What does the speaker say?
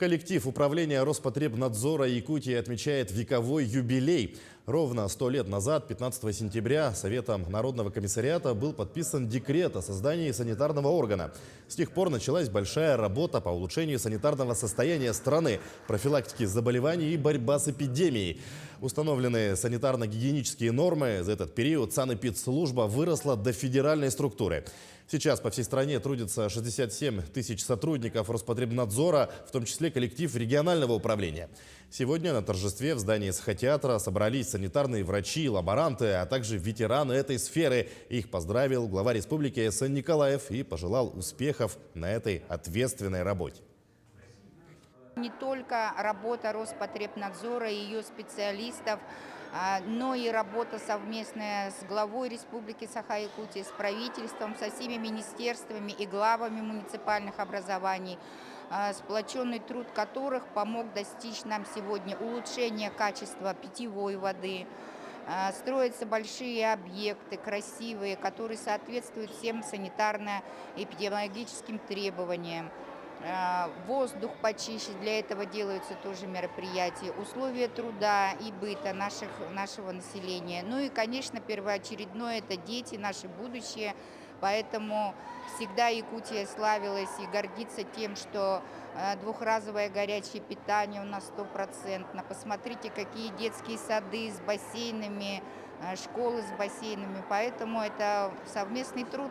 Коллектив управления Роспотребнадзора Якутии отмечает вековой юбилей. Ровно 100 лет назад, 15 сентября, Советом Народного комиссариата был подписан декрет о создании санитарного органа. С тех пор началась большая работа по улучшению санитарного состояния страны, профилактике заболеваний и борьба с эпидемией. Установленные санитарно-гигиенические нормы. За этот период санэпидслужба выросла до федеральной структуры. Сейчас по всей стране трудится 67 тысяч сотрудников Роспотребнадзора, в том числе коллектив регионального управления. Сегодня на торжестве в здании Сахатеатра собрались санитарные врачи, лаборанты, а также ветераны этой сферы. Их поздравил глава республики С.Н. Николаев и пожелал успехов на этой ответственной работе. Не только работа Роспотребнадзора и ее специалистов, но и работа совместная с главой Республики Саха-Якутия, с правительством, со всеми министерствами и главами муниципальных образований, сплоченный труд которых помог достичь нам сегодня улучшения качества питьевой воды. Строятся большие объекты, красивые, которые соответствуют всем санитарно-эпидемиологическим требованиям. Воздух почище, для этого делаются тоже мероприятия, условия труда и быта нашего населения. Ну и, конечно, первоочередное – это дети, наше будущее. Поэтому всегда Якутия славилась и гордится тем, что двухразовое горячее питание у нас стопроцентно. Посмотрите, какие детские сады с бассейнами, школы с бассейнами. Поэтому это совместный труд.